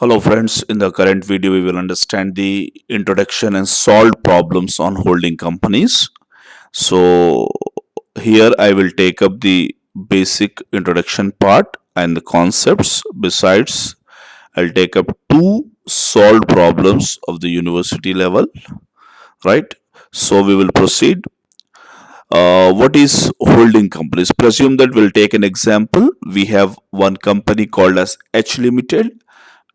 Hello friends, in the current video we will understand the introduction and solved problems on holding companies. So here I will take up the basic introduction part and the concepts. Besides, I'll take up two solved problems of the university level, right? So we will proceed. What is holding companies? Presume that we'll take an example. We have one company called as H Limited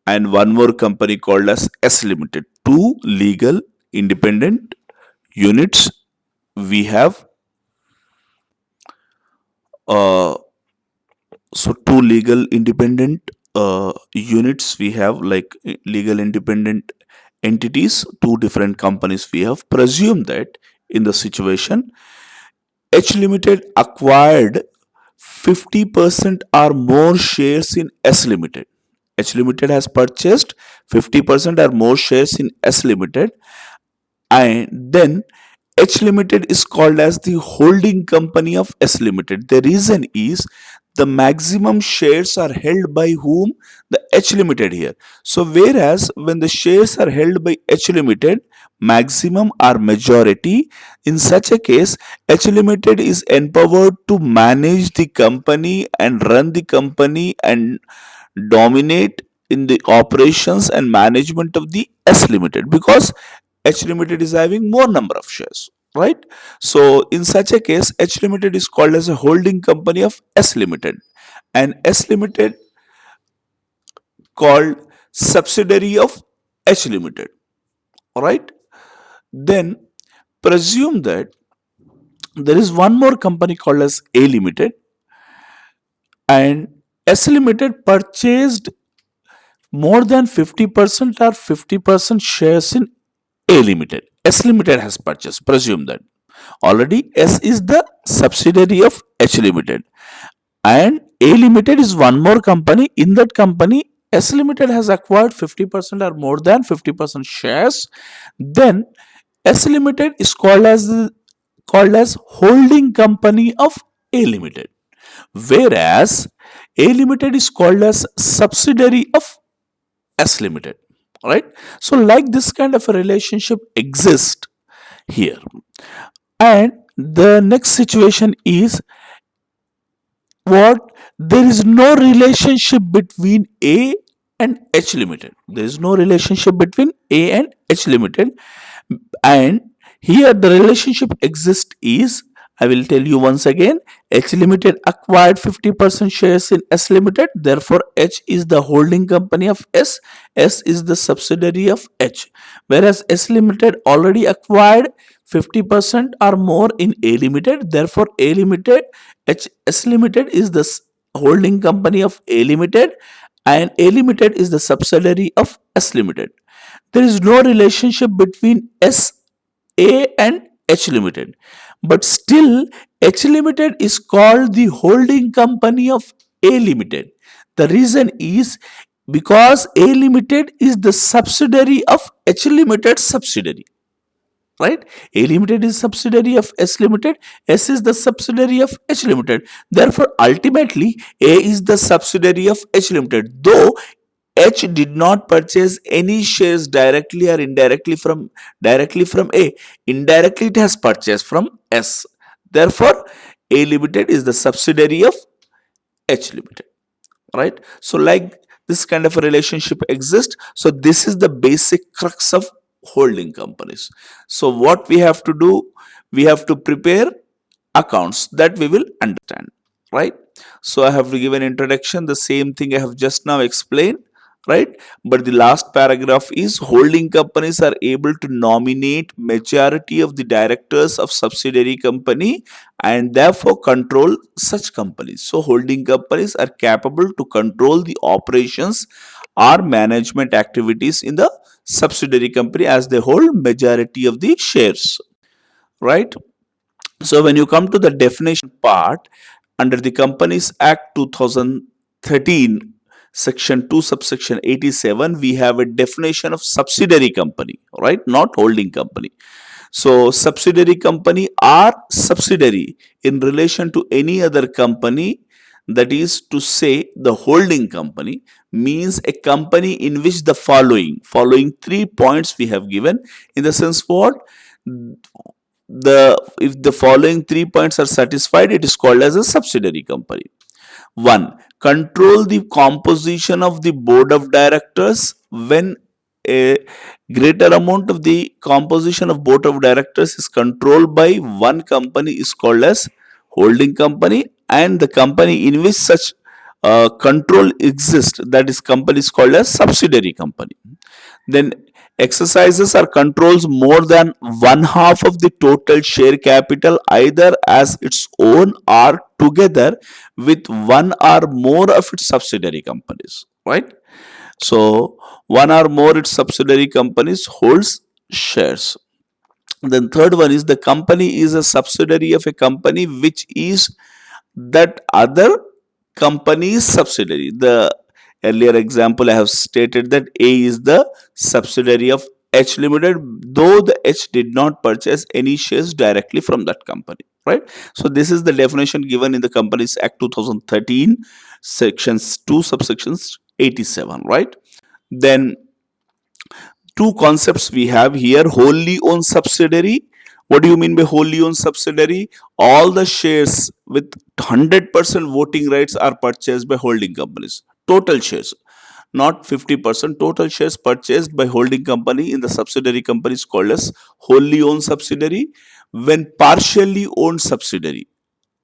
and one more company called as S Limited. Two legal independent units we have. Uh, two legal independent units we have, like legal independent entities, two different companies we have. Presume that in the situation H Limited acquired 50% or more shares in S Limited. H Limited has purchased 50% or more shares in S Limited, and then H Limited is called as the holding company of S Limited. The reason is the maximum shares are held by whom? The H Limited here. So whereas when the shares are held by H Limited, maximum or majority, in such a case H Limited is empowered to manage the company and run the company and dominate in the operations and management of the S Limited, because H Limited is having more number of shares, right? So in such a case, H Limited is called as a holding company of S Limited, and S Limited called subsidiary of H Limited, right? Then presume that there is one more company called as A Limited, and S Limited purchased more than 50% or 50% shares in A Limited. S Limited has purchased. Presume that. Already S is the subsidiary of H Limited, and A Limited is one more company. In that company, S Limited has acquired 50% or more than 50% shares. Then S Limited is called as holding company of A Limited, whereas A Limited is called as subsidiary of S Limited, right? So like this kind of a relationship exists here. And the next situation is what? There is no relationship between A and H Limited. There is no relationship between A and H Limited. And here the relationship exists is, I will tell you once again, H Limited acquired 50% shares in S Limited. Therefore, H is the holding company of S. S is the subsidiary of H. Whereas S Limited already acquired 50% or more in A Limited. Therefore, A Limited, S Limited is the holding company of A Limited, and A Limited is the subsidiary of S Limited. There is no relationship between S, A and H Limited, but still H Limited is called the holding company of A Limited. The reason is because A Limited is the subsidiary of H Limited subsidiary, right? A Limited is subsidiary of S Limited, S is the subsidiary of H Limited. Therefore, ultimately A is the subsidiary of H Limited, though H did not purchase any shares directly from A. Indirectly, it has purchased from S. Therefore, A Limited is the subsidiary of H Limited, right? So, like this kind of a relationship exists. So, this is the basic crux of holding companies. So, what we have to do, we have to prepare accounts that we will understand, right? So I have to give an introduction, the same thing I have just now explained, right? But the last paragraph is holding companies are able to nominate majority of the directors of subsidiary company and therefore control such companies. So holding companies are capable to control the operations or management activities in the subsidiary company as they hold majority of the shares, right? So when you come to the definition part, under the Companies Act 2013, section 2 subsection 87, we have a definition of subsidiary company, right? Not holding company. So subsidiary company are subsidiary in relation to any other company That is to say, the holding company means a company in which the following 3 points we have given. In the sense what, the if the following 3 points are satisfied, it is called as a subsidiary company. 1. Control the composition of the board of directors. When a greater amount of the composition of board of directors is controlled by one company is called as holding company, and the company in which such control exists, that is company, is called as subsidiary company. Then exercises or controls more than one half of the total share capital either as its own or together with one or more of its subsidiary companies, right? So one or more its subsidiary companies holds shares. Then third one is the company is a subsidiary of a company which is that other company's subsidiary. The earlier example I have stated that A is the subsidiary of H Limited, though the H did not purchase any shares directly from that company, right? So this is the definition given in the Companies Act 2013, sections 2 subsections 87, right? Then two concepts we have here: wholly owned subsidiary. What do you mean by wholly owned subsidiary? All the shares with 100% voting rights are purchased by holding companies. Total shares, not 50%. Total shares purchased by holding company in the subsidiary company is called as wholly owned subsidiary. When partially owned subsidiary,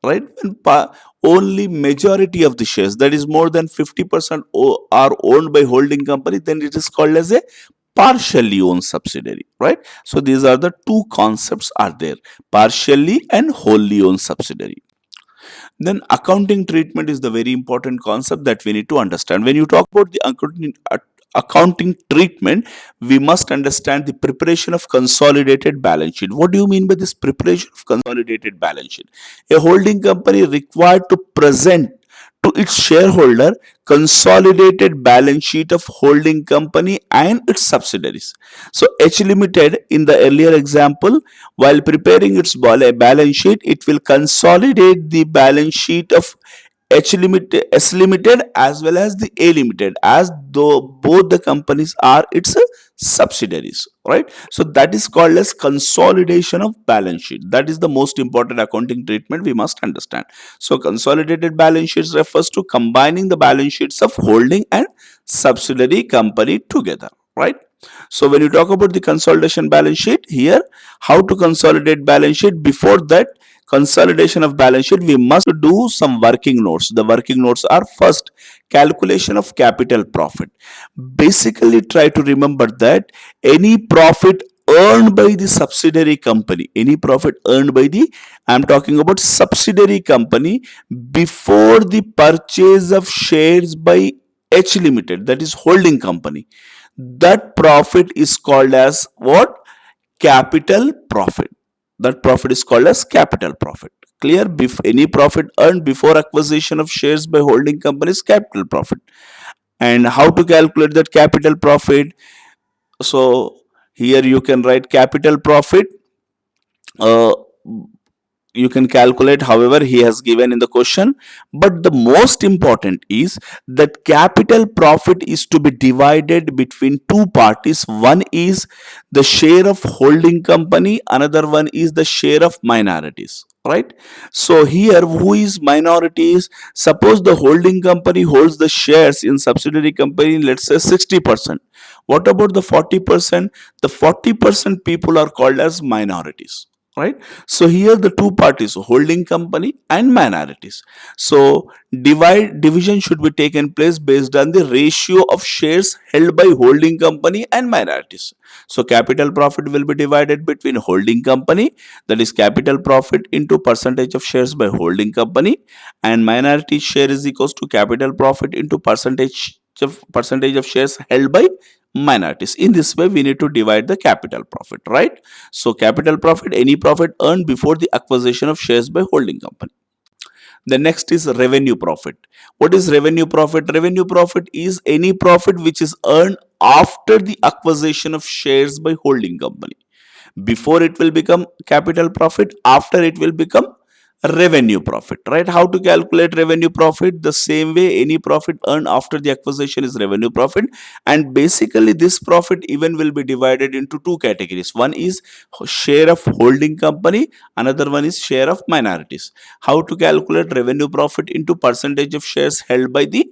right, when only majority of the shares, that is more than 50% are owned by holding company, then it is called as a partially owned subsidiary, right? So these are the two concepts are there: partially and wholly owned subsidiary. Then accounting treatment is the very important concept that we need to understand. When you talk about the accounting treatment, we must understand the preparation of consolidated balance sheet. What do you mean by this preparation of consolidated balance sheet? A holding company required to present to its shareholder consolidated balance sheet of holding company and its subsidiaries. So H Limited, in the earlier example, while preparing its balance sheet, it will consolidate the balance sheet of H Limited, S Limited, as well as the A Limited, as though both the companies are its subsidiaries, right? So that is called as consolidation of balance sheet. That is the most important accounting treatment we must understand. So consolidated balance sheets refers to combining the balance sheets of holding and subsidiary company together, right? So when you talk about the consolidation balance sheet here, how to consolidate balance sheet? Before that consolidation of balance sheet, we must do some working notes. The working notes are: first, calculation of capital profit. Basically, try to remember that any profit earned by the subsidiary company, any profit earned by the, I am talking about subsidiary company, before the purchase of shares by H Limited, that is holding company, that profit is called as what? Capital profit. That profit is called as capital profit. Clear? Any profit earned before acquisition of shares by holding company is capital profit. And how to calculate that capital profit? So here you can write capital profit. Uh, you can calculate however he has given in the question, but the most important is that capital profit is to be divided between two parties. One is the share of holding company, another one is the share of minorities, right? So here, who is minorities? Suppose the holding company holds the shares in subsidiary company, let's say 60%. What about the 40%? The 40% people are called as minorities, right? So here the two parties, holding company and minorities. So division should be taken place based on the ratio of shares held by holding company and minorities. So capital profit will be divided between holding company, that is capital profit, into percentage of shares by holding company, and minority share is equals to capital profit into percentage of shares held by minorities. In this way we need to divide the capital profit, right? So capital profit, any profit earned before the acquisition of shares by holding company. The next is revenue profit. What is revenue profit? Revenue profit is any profit which is earned after the acquisition of shares by holding company. Before it will become capital profit, after it will become revenue profit, right? How to calculate revenue profit? The same way, any profit earned after the acquisition is revenue profit. And basically this profit even will be divided into two categories. One is share of holding company, another one is share of minorities. How to calculate revenue profit? Into percentage of shares held by the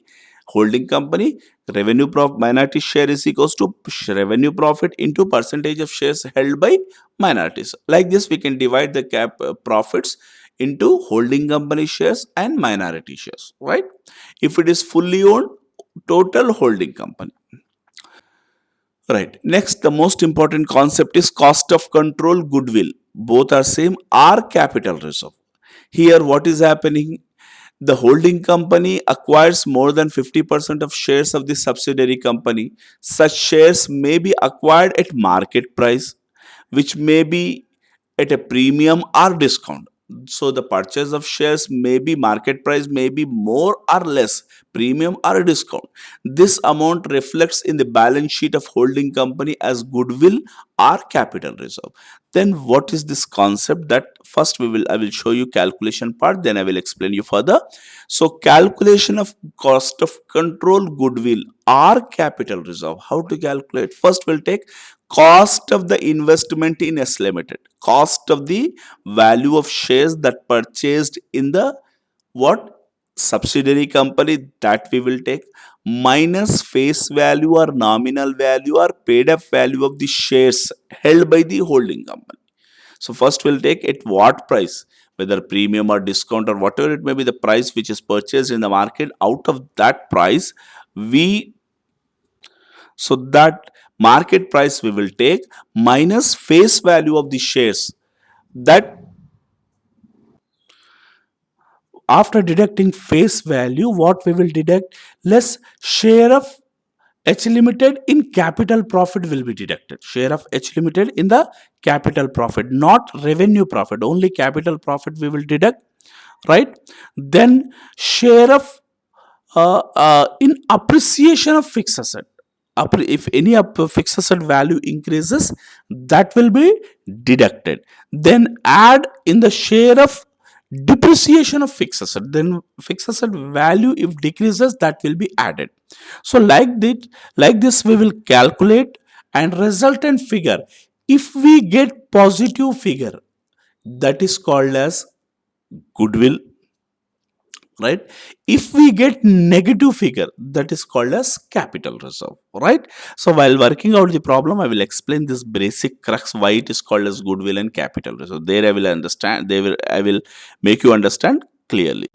holding company. Revenue profit minority share is equals to revenue profit into percentage of shares held by minorities. Like this we can divide the profits into holding company shares and minority shares, right? If it is fully owned, total holding company. Right. Next, the most important concept is cost of control, goodwill. Both are same, are capital reserve. Here, what is happening? The holding company acquires more than 50% of shares of the subsidiary company. Such shares may be acquired at market price, which may be at a premium or discount. So the purchase of shares may be market price, may be more or less, premium or discount. This amount reflects in the balance sheet of holding company as goodwill or capital reserve. Then what is this concept? That first I will show you calculation part, then I will explain you further. So calculation of cost of control, goodwill or capital reserve. How to calculate? First we'll take cost of the investment in S Limited, cost of the value of shares that purchased in the what subsidiary company, that we will take, minus face value or nominal value or paid up value of the shares held by the holding company. So first we'll take at what price, whether premium or discount or whatever it may be, the price which is purchased in the market. Out of that price, we so that market price we will take minus face value of the shares. That after deducting face value, what we will deduct? Less share of H Limited in capital profit will be deducted. Share of H Limited in the capital profit, not revenue profit. Only capital profit we will deduct, right? Then share of in appreciation of fixed asset. If any fixed asset value increases, that will be deducted. Then add in the share of depreciation of fixed asset. Then fixed asset value if decreases, that will be added. So like this we will calculate and resultant figure. If we get positive figure, that is called as goodwill, right? If we get negative figure, that is called as capital reserve, right? So while working out the problem, I will explain this basic crux why it is called as goodwill and capital reserve. There I will make you understand clearly.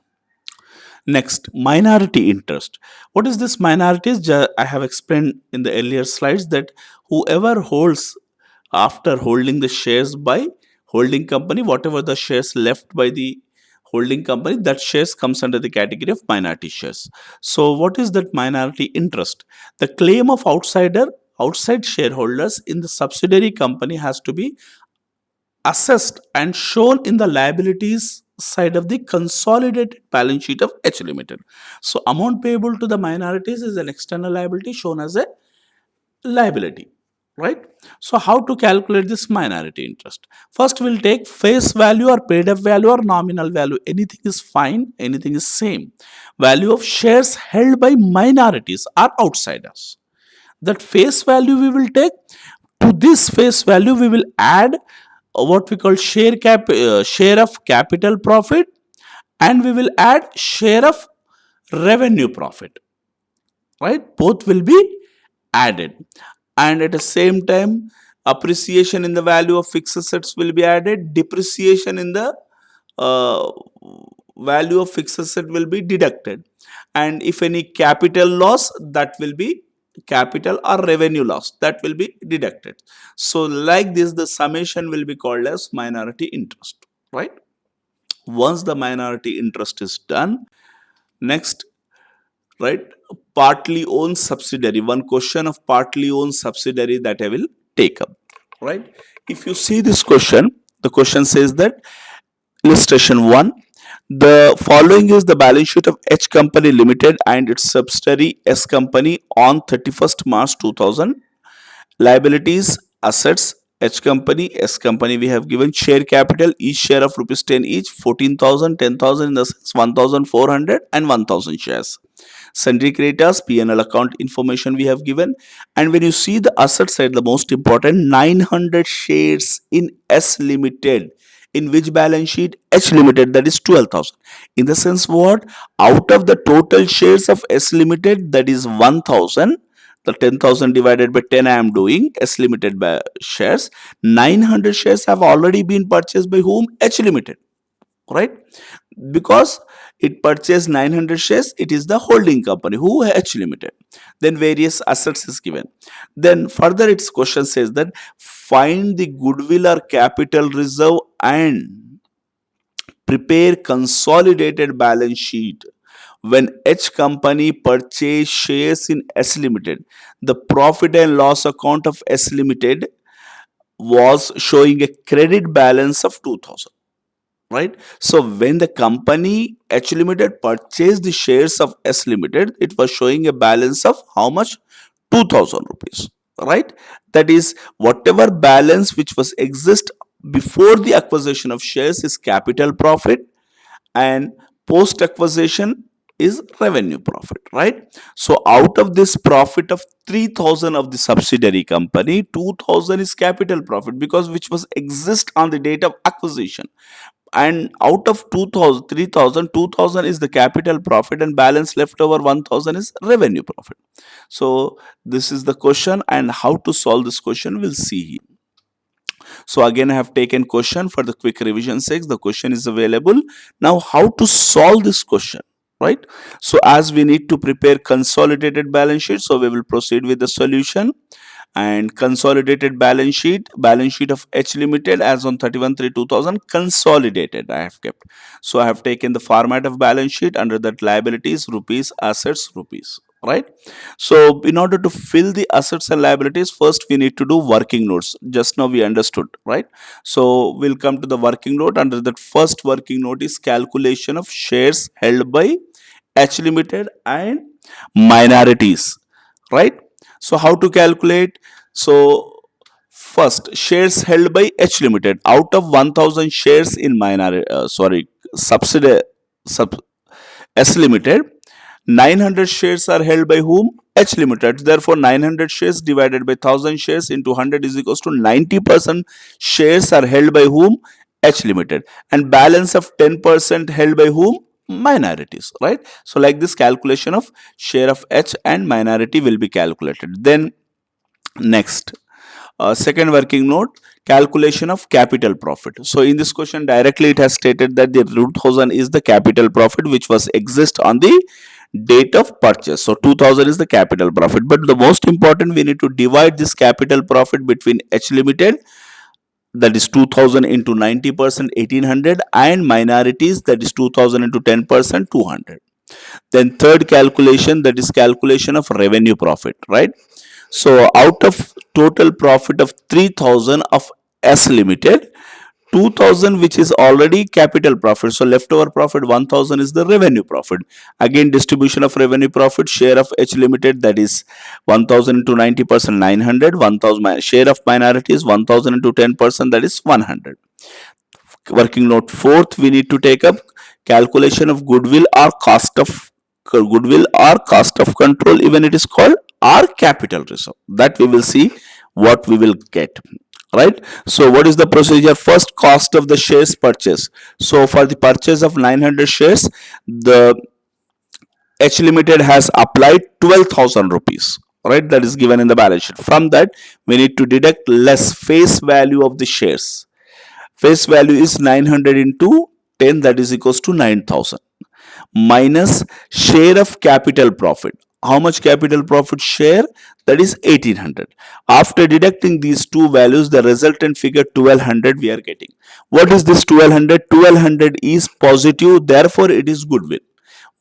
Next, minority interest. What is this minorities? I have explained in the earlier slides that whoever holds, after holding the shares by holding company, whatever the shares left by the holding company, that shares comes under the category of minority shares. So what is that minority interest? The claim of outside shareholders in the subsidiary company has to be assessed and shown in the liabilities side of the consolidated balance sheet of H Limited. So amount payable to the minorities is an external liability shown as a liability, right? So how to calculate this minority interest? First we'll take face value or paid up value or nominal value. Anything is fine, anything is same. Value of shares held by minorities or outsiders. That face value we will take. To this face value we will add what we call share of capital profit, and we will add share of revenue profit, right? Both will be added. And at the same time, appreciation in the value of fixed assets will be added, depreciation in the uh, value of fixed asset will be deducted, and if any capital loss, that will be capital or revenue loss, that will be deducted. So like this the summation will be called as minority interest, right? Once the minority interest is done, next, right, partly owned subsidiary. One question of partly owned subsidiary that I will take up, right? If you see this question, the question says that illustration 1, the following is the balance sheet of H Company Limited and its subsidiary S Company on 31st March 2000. Liabilities, assets, H company, S company, we have given share capital, each share of rupees 10 each, 14,000, 10,000 in the sense 1,400 and 1,000 shares. Sundry creditors, P&L account information we have given. And when you see the asset side, the most important, 900 shares in S Limited. In which balance sheet? H Limited, that is 12,000. In the sense what? Out of the total shares of S Limited, that is 1,000. The 10,000 divided by 10 I am doing, S Limited by shares. 900 shares have already been purchased by whom? H Limited. Right? Because it purchased 900 shares, it is the holding company who H Limited. Then various assets is given. Then further its question says that find the goodwill or capital reserve and prepare consolidated balance sheet. When H company purchased shares in S Limited, the profit and loss account of S Limited was showing a credit balance of 2,000. Right? So when the company H Limited purchased the shares of S Limited, it was showing a balance of how much? 2,000 rupees. Right? That is, whatever balance which was exist before the acquisition of shares is capital profit, and post acquisition is revenue profit. Right? So out of this profit of 3,000 of the subsidiary company, 2,000 is capital profit, because which was exist on the date of acquisition. And out of 2,000, 3,000, 2,000 is the capital profit, and balance left over 1,000 is revenue profit. So this is the question, and how to solve this question we'll see here. So again, I have taken question for the quick revision sake. The question is available. Now how to solve this question? Right? So as we need to prepare consolidated balance sheet, so we will proceed with the solution. And consolidated balance sheet of H Limited as on 31/3/2000 consolidated I have kept. So I have taken the format of balance sheet. Under that, liabilities rupees, assets rupees. Right? So in order to fill the assets and liabilities, first we need to do working notes. Just now we understood. Right? So we'll come to the working note. Under that, first working note is calculation of shares held by H Limited and minorities. Right? So how to calculate? So first, shares held by H Limited. Out of 1,000 shares in subsidiary S Limited, 900 shares are held by whom? H Limited. Therefore 900 shares divided by 1,000 shares into 100 is equals to 90% shares are held by whom? H Limited. And balance of 10% held by whom? Minorities. Right? So like this, calculation of share of H and minority will be calculated. Then next, second working note, calculation of capital profit. So in this question directly it has stated that the 2,000 is the capital profit which was exist on the date of purchase. So 2,000 is the capital profit, but the most important, we need to divide this capital profit between H Limited, that is 2,000 into 90%, 1,800, and minorities, that is 2,000 into 10%, 200. Then third calculation, that is calculation of revenue profit. Right? So out of total profit of 3,000 of S Limited, 2,000 which is already capital profit, so leftover profit 1,000 is the revenue profit. Again, distribution of revenue profit, share of H Limited, that is 1,000 into 90%, 900, 1,000 share of minorities 1,000 into 10%, that is 100. Working note fourth, we need to take up calculation of goodwill or cost of control, even it is called, or capital reserve. That we will see what we will get. Right? So what is the procedure? First, cost of the shares purchase. So for the purchase of 900 shares, the H Limited has applied 12,000 rupees. Right? That is given in the balance sheet. From that, we need to deduct less face value of the shares. Face value is 900 into 10, that is equals to 9,000, minus share of capital profit. How much capital profit share? That is 1,800. After deducting these two values, the resultant figure 1,200 we are getting. What is this 1,200? 1,200 is positive, therefore it is goodwill.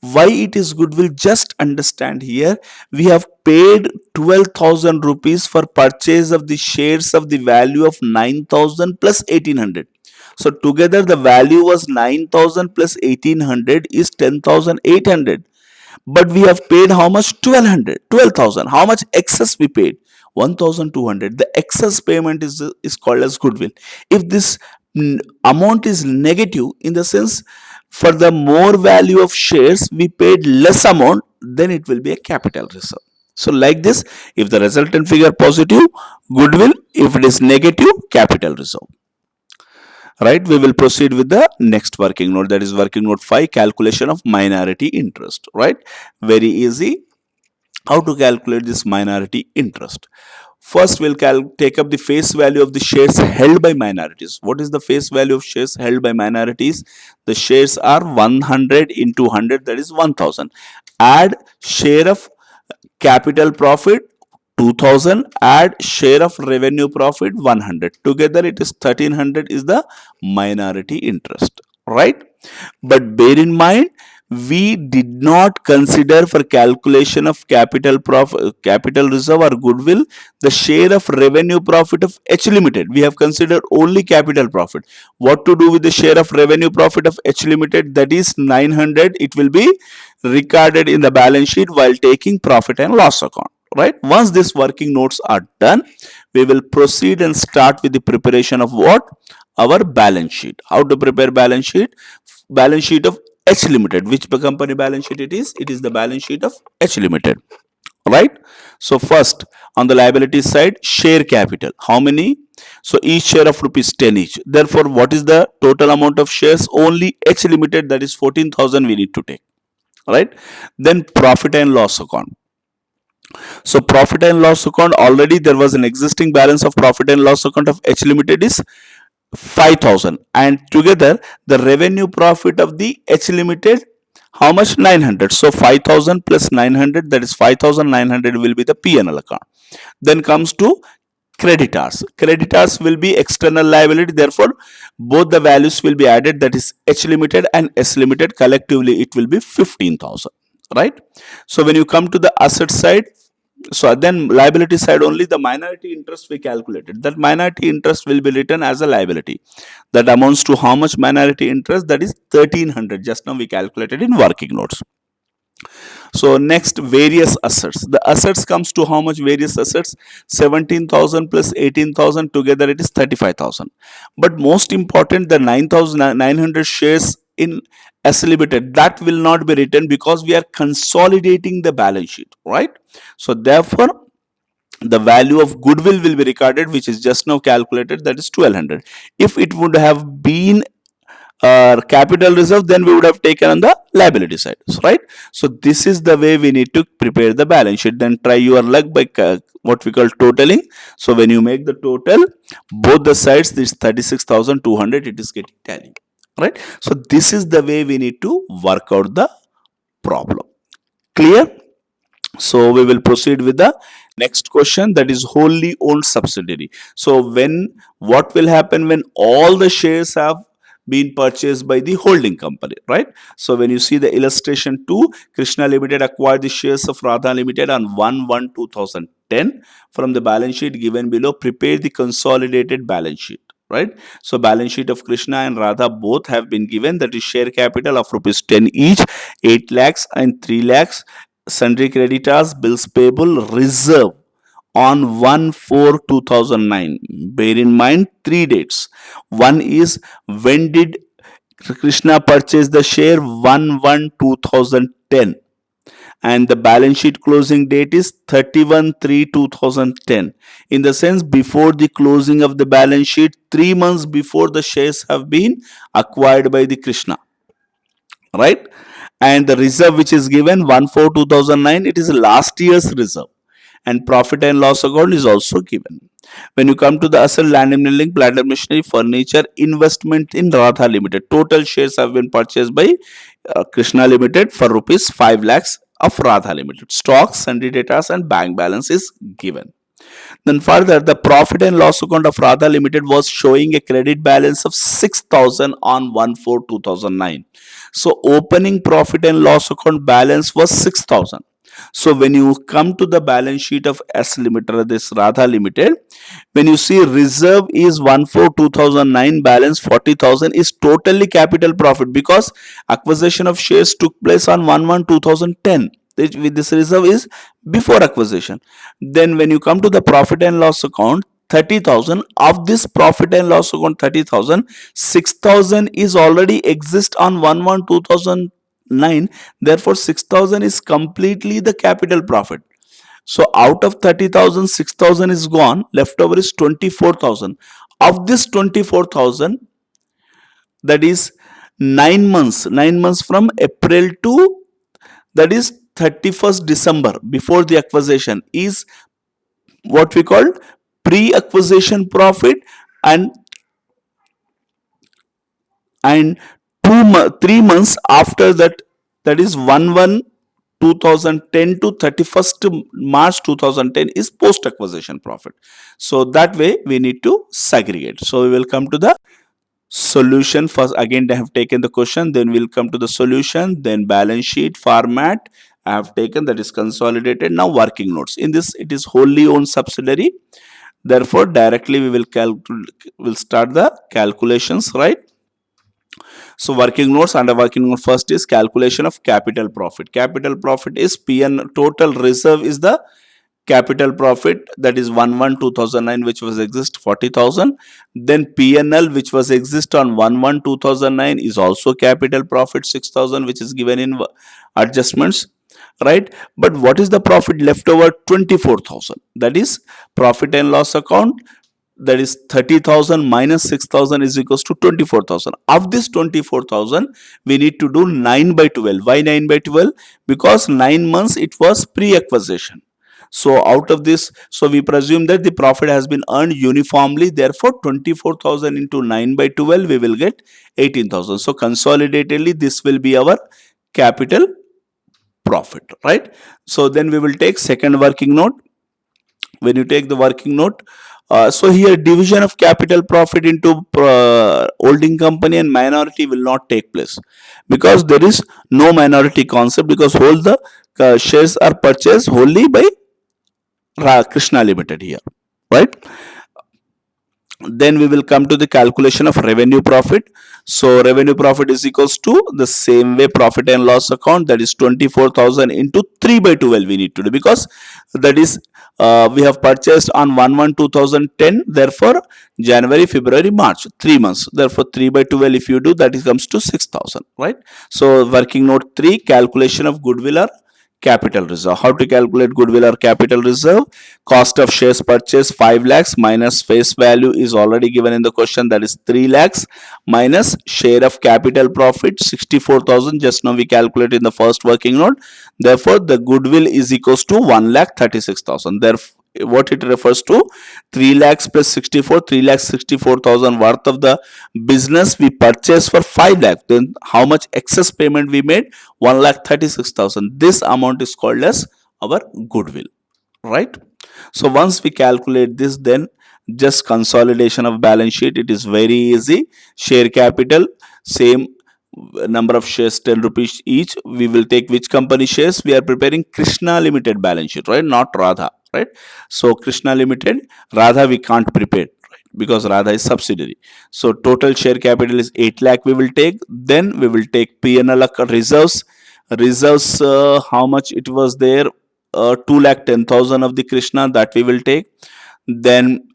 Why it is goodwill? Just understand here. We have paid 12,000 rupees for purchase of the shares of the value of 9,000 plus 1,800. So together the value was 9,000 plus 1,800 is 10,800. But we have paid how much? 1,200. 12,000. How much excess we paid? 1200. The excess payment is called as goodwill. If this amount is negative, in the sense for the more value of shares we paid less amount, then it will be a capital reserve. So like this, if the resultant figure positive, goodwill; if it is negative, capital reserve. Right, we will proceed with the next working note, that is working note 5, calculation of minority interest. Right, very easy. How to calculate this minority interest? First, we'll take up the face value of the shares held by minorities. What is the face value of shares held by minorities? The shares are 100 into 100, that is 1000. Add share of capital profit 2000, add share of revenue profit 100. Together it is 1300 is the minority interest. Right? But bear in mind, we did not consider for calculation of capital reserve or goodwill the share of revenue profit of H Limited. We have considered only capital profit. What to do with the share of revenue profit of H Limited? That is 900. It will be recorded in the balance sheet while taking profit and loss account. Right? Once these working notes are done, we will proceed and start with the preparation of what? Our balance sheet. How to prepare balance sheet? Balance sheet of H Limited. Which company balance sheet it is? It is the balance sheet of H Limited. Right? So first, on the liability side, share capital. How many? So each share of rupees 10 each. Therefore, what is the total amount of shares? Only H Limited, that is 14,000 we need to take. Right? Then profit and loss account. So profit and loss account, already there was an existing balance of profit and loss account of H Limited is 5,000, and together the revenue profit of the H Limited, how much? 900. So 5,000 plus 900, that is 5,900 will be the P&L account. Then comes to creditors. Creditors will be external liability, therefore both the values will be added, that is H Limited and S Limited, collectively it will be 15,000. Right? So when you come to the asset side, so then liability side only, the minority interest we calculated. That minority interest will be written as a liability. That amounts to how much minority interest? That is 1300. Just now we calculated in working notes. So next, various assets. The assets comes to how much? Various assets 17,000 plus 18,000, together it is 35,000. But most important, the 9,900 shares in S Limited, that will not be written because we are consolidating the balance sheet. Right? So therefore the value of goodwill will be recorded, which is just now calculated, that is 1200. If it would have been capital reserve, then we would have taken on the liability side. Right? So this is the way we need to prepare the balance sheet. Then try your luck by what we call totaling. So when you make the total, both the sides, this 36,200, it is getting tallied. Right? So this is the way we need to work out the problem. Clear? So we will proceed with the next question, that is wholly owned subsidiary. So what will happen when all the shares have been purchased by the holding company? Right? So when you see the illustration 2, Krishna Limited acquired the shares of Radha Limited on 1/1/2010 from the balance sheet given below. Prepare the consolidated balance sheet. Right? So balance sheet of Krishna and Radha both have been given, that is share capital of rupees 10 each, 8 lakhs and 3 lakhs, sundry creditors, bills payable, reserve on 1/4/2009. Bear in mind 3 dates. One is, when did Krishna purchase the share? 1/1/2010. And the balance sheet closing date is 31/3/2010. In the sense, before the closing of the balance sheet, 3 months before the shares have been acquired by the Krishna. Right? And the reserve which is given 1/4/2009, it is last year's reserve. And profit and loss account is also given. When you come to the asset, land and building, plant and machinery, furniture, investment in Radha Limited, total shares have been purchased by Krishna Limited for rupees 5 lakhs of Radha Limited. Stocks, sundry debtors and bank balance is given. Then further, the profit and loss account of Radha Limited was showing a credit balance of 6,000 on 1/4/2009. So opening profit and loss account balance was 6,000. So when you come to the balance sheet of S Limited, this Radha Limited, when you see reserve is 1/4/2009, balance 40,000 is totally capital profit, because acquisition of shares took place on 1/1/2010. This reserve is before acquisition. Then when you come to the profit and loss account, 30,000 of this profit and loss account, 30,000, 6,000 is already exist on 1/1/2009. Therefore 6,000 is completely the capital profit. So out of 30,000, 6,000 is gone, left over is 24,000. Of this 24,000, that is 9 months from April to, that is 31st December, before the acquisition, is what we call pre-acquisition profit. And 3 months after that, that is 1/1/2010 to 31st March 2010, is post acquisition profit. So that way we need to segregate. So we will come to the solution first. Again, I have taken the question, then we'll come to the solution, then balance sheet format I have taken, that is consolidated. Now working notes. In this, it is wholly owned subsidiary, therefore directly we will start the calculations, right? So working notes, under working note, first is calculation of capital profit. Capital profit is PN, total reserve is the capital profit, that is 1/1/2009, which was exist 40,000. Then PNL, which was exist on 1/1/2009, is also capital profit 6,000, which is given in adjustments, right? But what is the profit left over? 24,000. That is profit and loss account, that is 30,000 minus 6,000 is equals to 24,000. Of this 24,000, we need to do 9/12. Why 9/12? Because 9 months it was pre-acquisition. So out of this, so we presume that the profit has been earned uniformly. Therefore 24,000 into 9/12, we will get 18,000. So consolidatedly this will be our capital profit, right? So then we will take second working note. When you take the working note, so here division of capital profit into holding company and minority will not take place, because there is no minority concept, because all the shares are purchased wholly by Krishna Limited here, right? Then we will come to the calculation of revenue profit. So revenue profit is equals to the same way profit and loss account, that is 24,000 into 3/12 we need to do, because that is we have purchased on 1/1/2010, therefore January, February, March, 3 months. Therefore 3/12 if you do, that comes to 6,000, right? So working note 3, calculation of goodwill or capital reserve. How to calculate goodwill or capital reserve? Cost of shares purchased 5 lakhs minus face value is already given in the question, that is 3 lakhs, minus share of capital profit 64,000, just now we calculated in the first working note. Therefore the goodwill is equals to 1,36,000. Therefore what it refers to, 3 lakhs plus 64, 3,64,000 worth of the business we purchased for 5 lakhs. Then how much excess payment we made? 1,36,000. This amount is called as our goodwill, right? So once we calculate this, then just consolidation of balance sheet, it is very easy. Share capital, same number of shares, 10 rupees each. We will take which company shares? We are preparing Krishna Limited balance sheet, right? Not Radha, right? So Krishna Limited, Radha we can't prepare, right? Because Radha is subsidiary. So total share capital is 8 lakh we will take. Then we will take P&L reserves. Reserves, how much it was there? 2,10,000 of the Krishna, that we will take. Then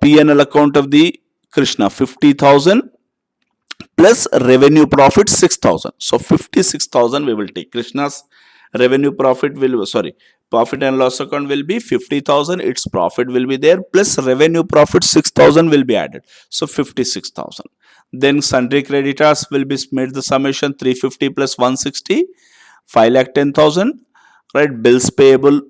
P&L account of the Krishna 50,000 plus revenue profit 6,000. So 56,000 we will take. Krishna's revenue profit will, sorry, profit and loss account will be 50,000. Its profit will be there, plus revenue profit 6,000 will be added. So 56,000. Then sundry creditors will be made the summation 350 plus 160, 5,10,000, right? Bills payable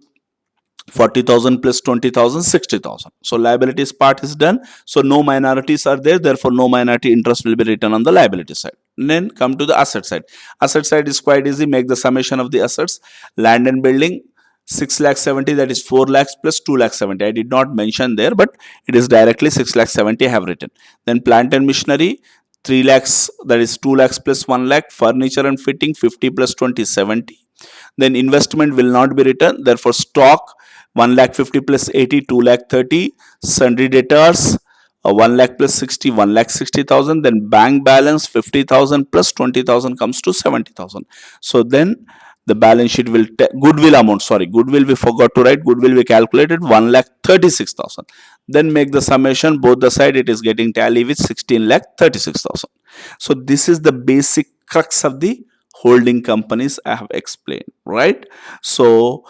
40,000 plus 20,000, 60,000. So liabilities part is done. So no minorities are there. Therefore, no minority interest will be written on the liability side. And then come to the asset side. Asset side is quite easy. Make the summation of the assets. Land and building 6,70,000, that is 4 lakhs plus 2,70,000. I did not mention there, but it is directly 6,70,000 I have written. Then plant and machinery 3 lakhs, that is 2 lakhs plus 1 lakh. Furniture and fitting 50 plus 20, 70. Then investment will not be written. Therefore, stock 1,50,000 plus 80, 2,30,000. Sundry debtors 1 lakh plus 60, 1,60,000. Then bank balance 50,000 plus 20,000 comes to 70,000. So then The balance sheet will goodwill amount, sorry, goodwill we forgot to write. Goodwill we calculated 1,36,000. Then make the summation both the side, it is getting tally with 16,36,000. So this is the basic crux of the holding companies I have explained, right? So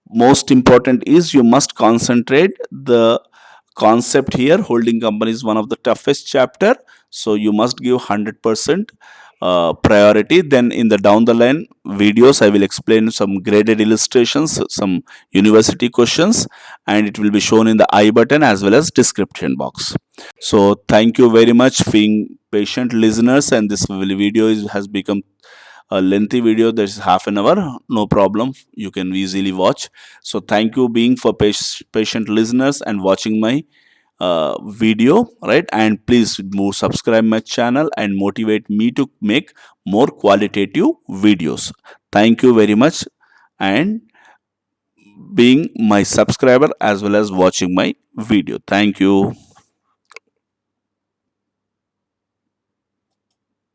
most important is you must concentrate the concept here. Holding company is one of the toughest chapter, so you must give 100% priority. Then in the down the line videos I will explain some graded illustrations, some university questions, and it will be shown in the I button as well as description box. So thank you very much being patient listeners, and this video has become a lengthy video, that's half an hour, no problem, you can easily watch. So thank you being for patient listeners and watching my video, right? And please move subscribe my channel and motivate me to make more qualitative videos. Thank you very much, and being my subscriber as well as watching my video. Thank you.